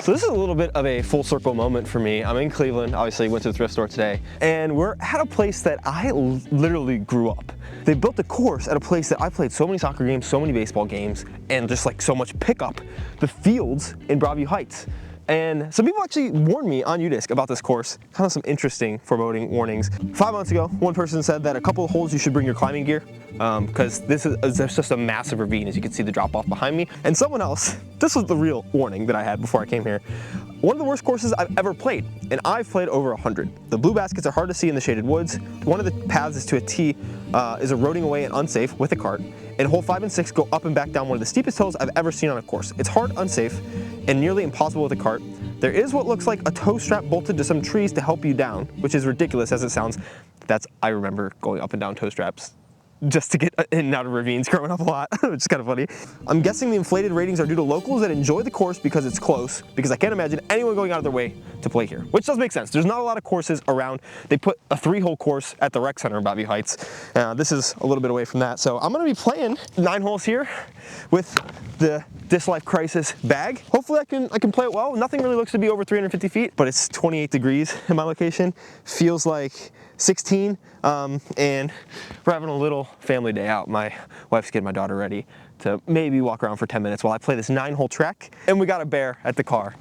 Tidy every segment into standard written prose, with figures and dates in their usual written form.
So this is a little bit of a full circle moment for me. I'm in Cleveland, obviously went to the thrift store today, and we're at a place that I literally grew up. They built a course at a place that I played so many soccer games, so many baseball games, and just like so much pickup. The fields in Broadview Heights. And some people actually warned me on UDisc about this course, kind of some interesting foreboding warnings. 5 months ago, one person said that a couple of holes you should bring your climbing gear, because there's just a massive ravine, as you can see the drop off behind me. And someone else, this was the real warning that I had before I came here. One of the worst courses I've ever played, and I've played over 100. The blue baskets are hard to see in the shaded woods. One of the paths is to a T, is eroding away and unsafe with a cart. And hole 5 and 6 go up and back down one of the steepest hills I've ever seen on a course. It's hard, unsafe, and nearly impossible with a cart. There is what looks like a tow strap bolted to some trees to help you down, which is ridiculous as it sounds. I remember going up and down tow straps just to get in and out of ravines growing up a lot, which is kind of funny. I'm guessing the inflated ratings are due to locals that enjoy the course because it's close, because I can't imagine anyone going out of their way to play here, which does make sense. There's not a lot of courses around. They put a 3-hole course at the rec center in Broadview Heights. This is a little bit away from that. So I'm gonna be playing 9 holes here with the Disc Life Crisis bag. Hopefully I can play it well. Nothing really looks to be over 350 feet, but it's 28 degrees in my location. Feels like 16, and we're having a little family day out. My wife's getting my daughter ready to maybe walk around for 10 minutes while I play this 9-hole track, and we got a bear at the car.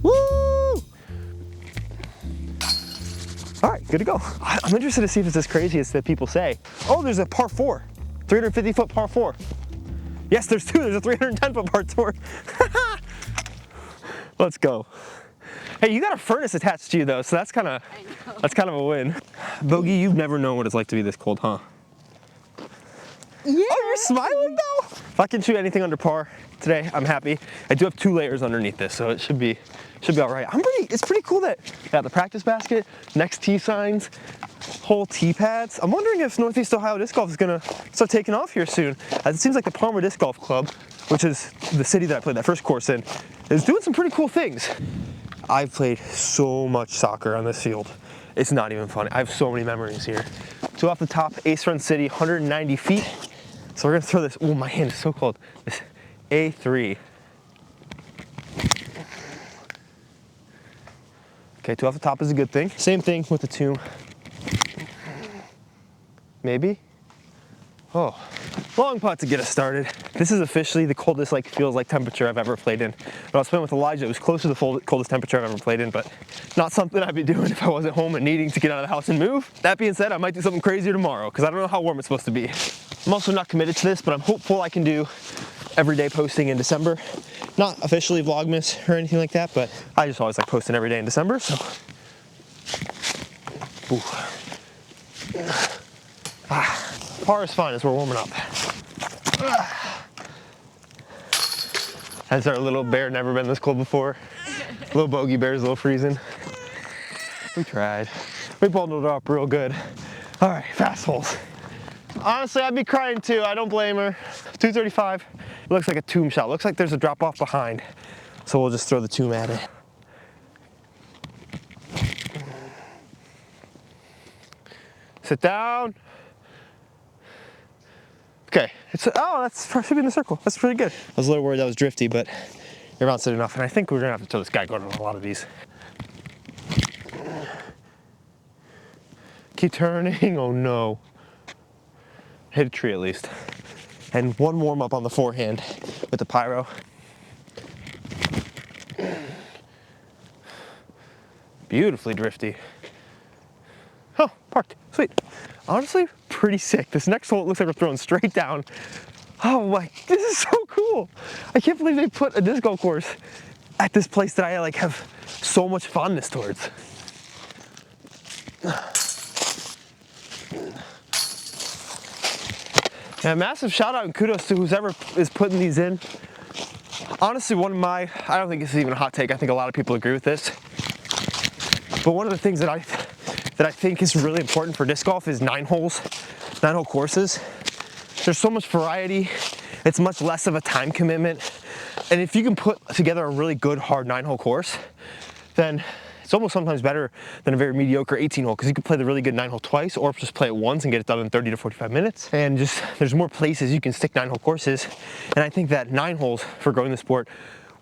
Woo! All right, good to go. I'm interested to see if it's as crazy as that people say. Oh, there's a par 4, 350-foot par 4. Yes, there's 2. There's a 310-foot par 4. Let's go. Hey, you got a furnace attached to you though, so that's kind of a win. Bogey, you've never known what it's like to be this cold, huh? Yeah. Oh, you're smiling though? If I can shoot anything under par today, I'm happy. I do have 2 layers underneath this, so it should be all right. It's pretty cool that got the practice basket, next tee signs, whole tee pads. I'm wondering if Northeast Ohio Disc Golf is gonna start taking off here soon. It seems like the Palmer Disc Golf Club, which is the city that I played that first course in, is doing some pretty cool things. I've played so much soccer on this field. It's not even funny. I have so many memories here. 2 off the top, Ace Run City, 190 feet. So we're gonna throw this, oh, my hand is so cold. This A3. Okay, 2 off the top is a good thing. Same thing with the 2. Maybe. Oh, long putt to get us started. This is officially the coldest feels like temperature I've ever played in. When I was playing with Elijah, it was close to the coldest temperature I've ever played in, but not something I'd be doing if I wasn't home and needing to get out of the house and move. That being said, I might do something crazier tomorrow because I don't know how warm it's supposed to be. I'm also not committed to this, but I'm hopeful I can do everyday posting in December. Not officially Vlogmas or anything like that, but I just always like posting every day in December, so. Ooh. Par is fine as we're warming up. Has our little bear never been this cold before? Little bogey bear's a little freezing. We tried. We bundled her up real good. All right, fast holes. Honestly, I'd be crying too. I don't blame her. 235. It looks like a tomb shot. Looks like there's a drop off behind. So we'll just throw the tomb at it. Sit down. Okay, that should be in the circle. That's pretty good. I was a little worried that was drifty, but you're bouncing enough, and I think we're gonna have to throw this guy going on a lot of these. Keep turning, oh no. Hit a tree at least. And one warm up on the forehand with the pyro. Beautifully drifty. Oh, parked, sweet. Honestly, pretty sick. This next hole, it looks like we're throwing straight down. Oh my, this is so cool. I can't believe they put a disc golf course at this place that I have so much fondness towards. Yeah, massive shout out and kudos to whoever is putting these in. Honestly, I don't think this is even a hot take. I think a lot of people agree with this. But one of the things that I think is really important for disc golf is 9-hole courses. There's so much variety. It's much less of a time commitment. And if you can put together a really good hard 9-hole course, then It's almost sometimes better than a very mediocre 18 hole because you can play the really good 9 hole twice or just play it once and get it done in 30 to 45 minutes. And just there's more places you can stick 9 hole courses. And I think that 9 holes for growing the sport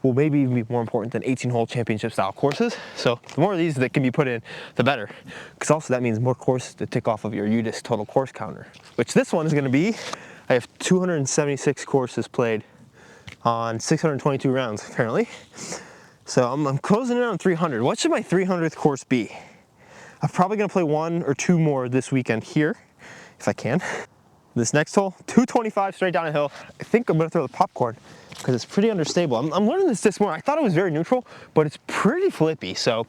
will maybe even be more important than 18 hole championship style courses. So the more of these that can be put in, the better. Because also that means more courses to tick off of your UDisc total course counter, which this one is going to be, I have 276 courses played on 622 rounds currently. So I'm closing in on 300. What should my 300th course be? I'm probably gonna play 1 or 2 more this weekend here, if I can. This next hole, 225 straight down a hill. I think I'm gonna throw the popcorn because it's pretty understable. I'm learning this more. I thought it was very neutral, but it's pretty flippy. So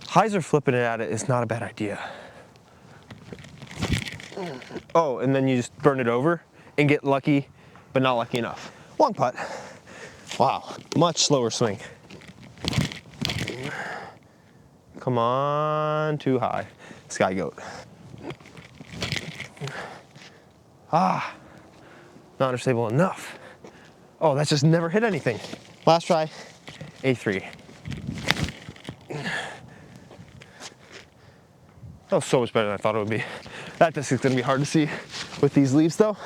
hyzer flipping it at it is not a bad idea. Oh, and then you just burn it over and get lucky, but not lucky enough. Long putt. Wow, much slower swing. Come on, too high. Sky goat. Ah, not understable enough. Oh, that's just never hit anything. Last try, A3. That was so much better than I thought it would be. That disc is gonna be hard to see with these leaves though.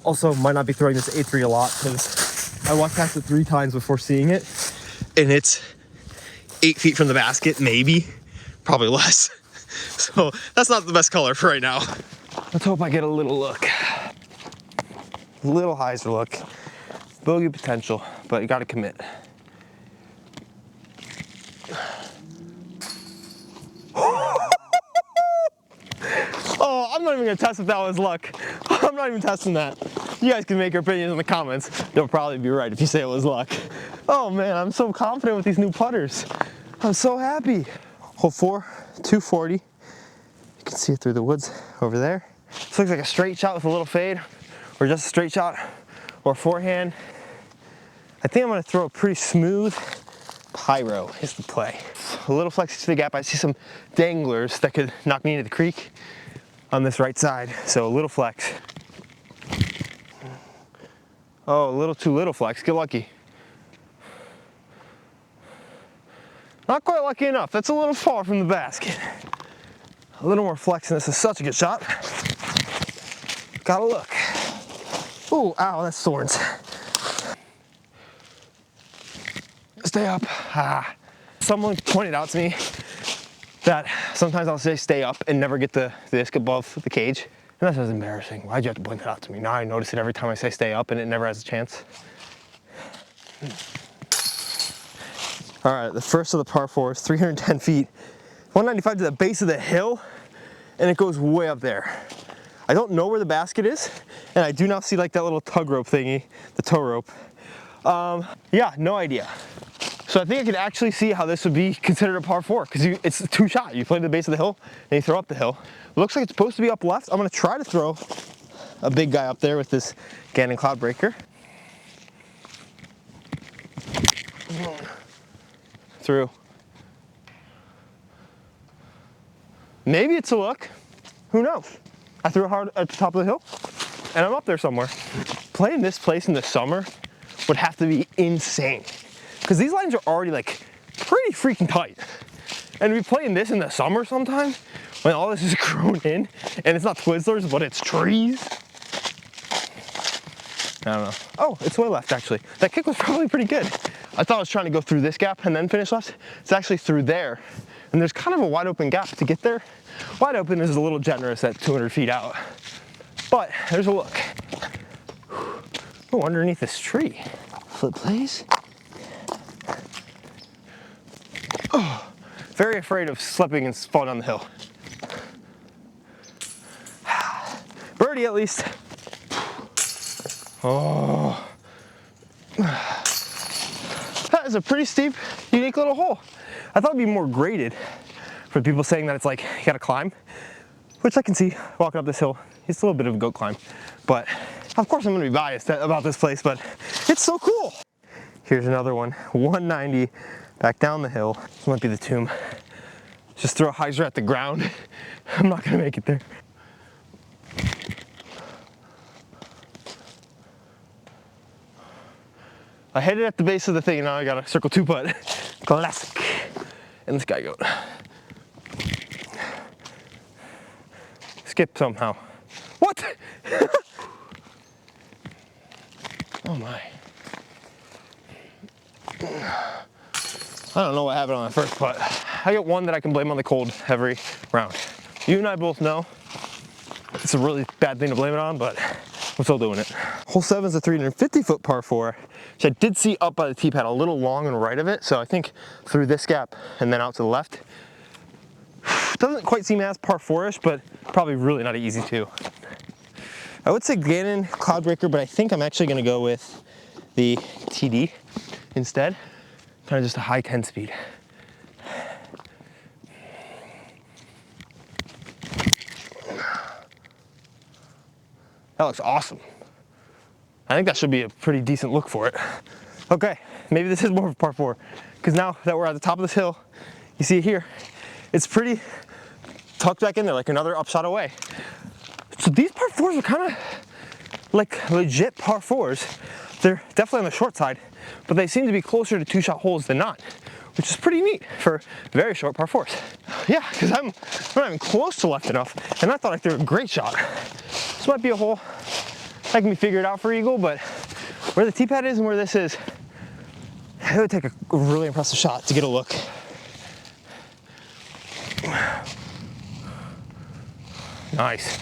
Also, might not be throwing this A3 a lot because I walked past it 3 times before seeing it. And it's 8 feet from the basket, maybe, probably less. So that's not the best color for right now. Let's hope I get a little look. A little hyzer look. Bogey potential, but you gotta commit. Oh, I'm not even gonna test if that was luck. I'm not even testing that. You guys can make your opinions in the comments. You'll probably be right if you say it was luck. Oh man, I'm so confident with these new putters. I'm so happy. Hole 4, 240. You can see it through the woods over there. This looks like a straight shot with a little fade, or just a straight shot, or forehand. I think I'm gonna throw a pretty smooth pyro is the play. A little flex to the gap. I see some danglers that could knock me into the creek on this right side, so a little flex. Oh, a little too little flex, get lucky. Not quite lucky enough, that's a little far from the basket. A little more flex and this is such a good shot. Gotta look. Ooh, ow, that's thorns. Stay up. Ah. Someone pointed out to me that sometimes I'll say stay up and never get the disc above the cage. And that's just embarrassing. Why'd you have to point that out to me? Now I notice it every time I say stay up and it never has a chance. All right, the first of the par 4 is 310 feet, 195 to the base of the hill, and it goes way up there. I don't know where the basket is, and I do not see like that little tug rope thingy, the tow rope. Yeah, no idea. So I think I can actually see how this would be considered a par 4 because it's a 2 shot. You play to the base of the hill and you throw up the hill. It looks like it's supposed to be up left. I'm gonna try to throw a big guy up there with this Gannon Cloud Breaker. Through. Maybe it's a look. Who knows? I threw it hard at the top of the hill and I'm up there somewhere. Playing this place in the summer would have to be insane because these lines are already like pretty freaking tight. And we playing this in the summer sometime when all this is grown in and it's not Twizzlers, but it's trees. I don't know. Oh, it's way left actually. That kick was probably pretty good. I thought I was trying to go through this gap and then finish left. It's actually through there. And there's kind of a wide open gap to get there. Wide open is a little generous at 200 feet out. But there's a look. Oh, underneath this tree. Flip plays. Oh, very afraid of slipping and falling down the hill. Birdie at least. Oh. That is a pretty steep, unique little hole. I thought it'd be more graded for people saying that it's like, you gotta climb, which I can see walking up this hill. It's a little bit of a goat climb, but of course I'm gonna be biased about this place, but it's so cool. Here's another one, 190, back down the hill. This might be the tomb. Just throw a hyzer at the ground. I'm not gonna make it there. I hit it at the base of the thing and now I got a circle 2 putt. Classic. and this guy goat. Skip somehow. What? Oh my. I don't know what happened on that first putt. I get one that I can blame on the cold every round. You and I both know it's a really bad thing to blame it on, but I'm still doing it. Hole 7 is a 350-foot par 4, which I did see up by the tee pad a little long and right of it, so I think through this gap and then out to the left. Doesn't quite seem as par 4-ish, but probably really not an easy 2. I would say Gannon Cloudbreaker, but I think I'm actually gonna go with the TD instead. Kind of just a high 10 speed. That looks awesome. I think that should be a pretty decent look for it. Okay, maybe this is more of a par 4, because now that we're at the top of this hill, you see it here, it's pretty tucked back in there, like another upshot away. So these par 4s are kind of like legit par 4s. They're definitely on the short side, but they seem to be closer to 2-shot holes than not, which is pretty neat for very short par 4s. Yeah, because I'm not even close to left enough, and I thought I threw a great shot. This might be a hole that can be figured out for eagle, but where the tee pad is and where this is, it would take a really impressive shot to get a look. Nice.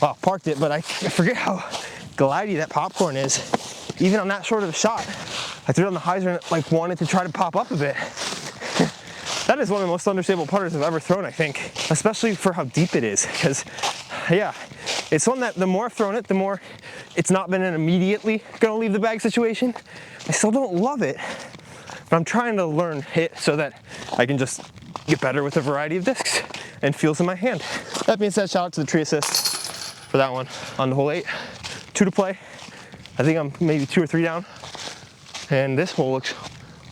Wow, parked it, but I forget how glidey that popcorn is. Even on that short of a shot, I threw it on the hyzer and it like wanted to try to pop up a bit. That is one of the most understable putters I've ever thrown, I think, especially for how deep it is, because yeah, it's one that the more I've thrown it, the more it's not been an immediately gonna leave the bag situation. I still don't love it, but I'm trying to learn it so that I can just get better with a variety of discs and feels in my hand. That being said, shout out to the tree assist for that one on the hole 8. 2 to play. I think I'm maybe 2 or 3 down. And this hole looks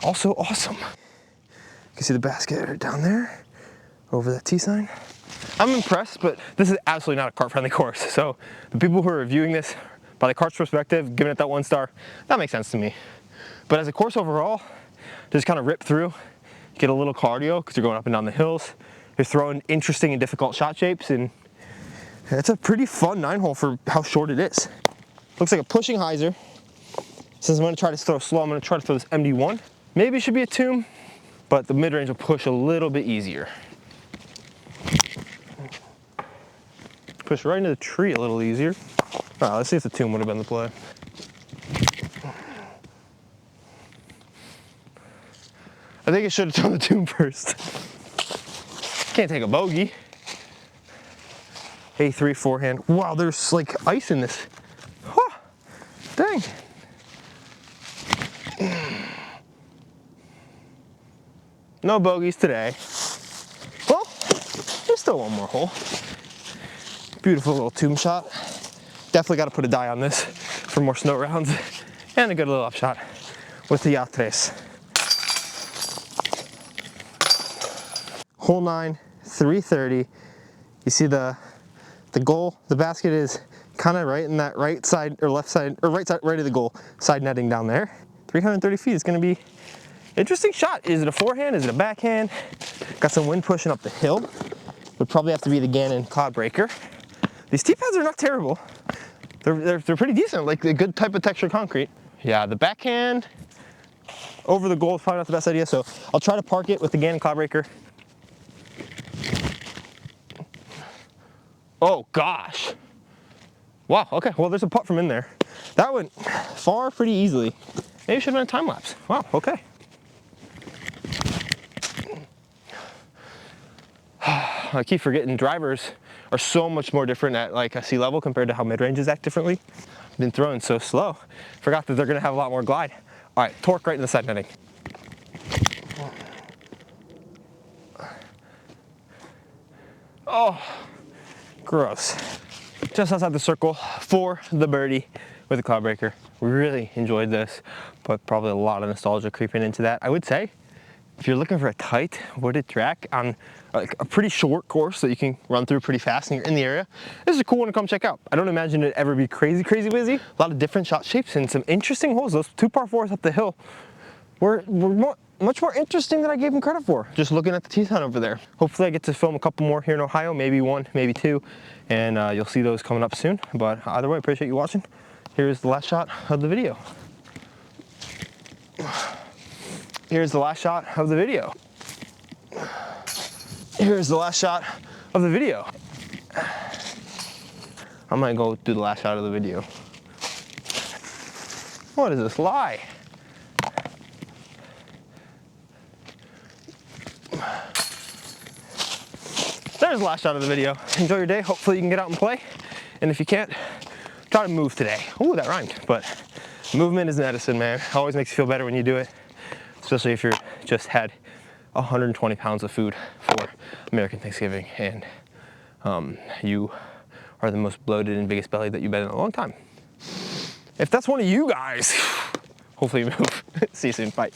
also awesome. You can see the basket right down there over that tee sign. I'm impressed, but this is absolutely not a cart friendly course. So the people who are reviewing this by the cart's perspective, giving it that 1 star, that makes sense to me. But as a course overall, just kind of rip through, get a little cardio because you're going up and down the hills. You're throwing interesting and difficult shot shapes, and it's a pretty fun 9-hole for how short it is. Looks like a pushing hyzer. Since I'm gonna try to throw slow, I'm gonna try to throw this MD1. Maybe it should be a tomb, but the mid-range will push a little bit easier. Push right into the tree a little easier. All right, let's see if the tomb would have been the play. I think I should have thrown the tomb first. Can't take a bogey. A3 forehand. Wow, there's like ice in this. Huh. Dang. No bogeys today. Well, there's still one more hole. Beautiful little tomb shot. Definitely got to put a die on this for more snow rounds. And a good little upshot with the Yatres. Hole 9, 330. You see the goal, the basket is kind of right in that right side or left side, or right side, right of the goal, side netting down there. 330 feet is going to be interesting shot. Is it a forehand? Is it a backhand? Got some wind pushing up the hill. Would probably have to be the Gannon Cloudbreaker. These tee pads are not terrible. They're pretty decent, like a good type of texture concrete. Yeah, the backhand over the goal is probably not the best idea, so I'll try to park it with the Gannon Cloudbreaker. Oh gosh. Wow, okay, well there's a putt from in there. That went far pretty easily. Maybe it should have been a time lapse. Wow, okay. I keep forgetting drivers are so much more different at like a sea level compared to how mid-ranges act differently. I've been throwing so slow. Forgot that they're gonna have a lot more glide. All right, torque right in the side netting. Oh, gross. Just outside the circle for the birdie with the Cloudbreaker. Really enjoyed this, but probably a lot of nostalgia creeping into that. I would say, if you're looking for a tight wooded track on like a pretty short course that you can run through pretty fast and you're in the area, this is a cool one to come check out. I don't imagine it ever be crazy busy. A lot of different shot shapes and some interesting holes. Those 2 par 4s up the hill were more much more interesting than I gave him credit for, just looking at the teeth hunt over there. Hopefully I get to film a couple more here in Ohio, maybe one, maybe two, and you'll see those coming up soon. But either way, appreciate you watching. Here's the last shot of the video. Here's the last shot of the video. Here's the last shot of the video. I'm gonna go do the last shot of the video. What is this lie? There's the last shot of the video. Enjoy your day. Hopefully you can get out and play. And if you can't, try to move today. Ooh, that rhymed. But movement is medicine, man. It always makes you feel better when you do it. Especially if you're just had 120 pounds of food for American Thanksgiving and you are the most bloated and biggest belly that you've been in a long time. If that's one of you guys, hopefully you move. See you soon. Bye.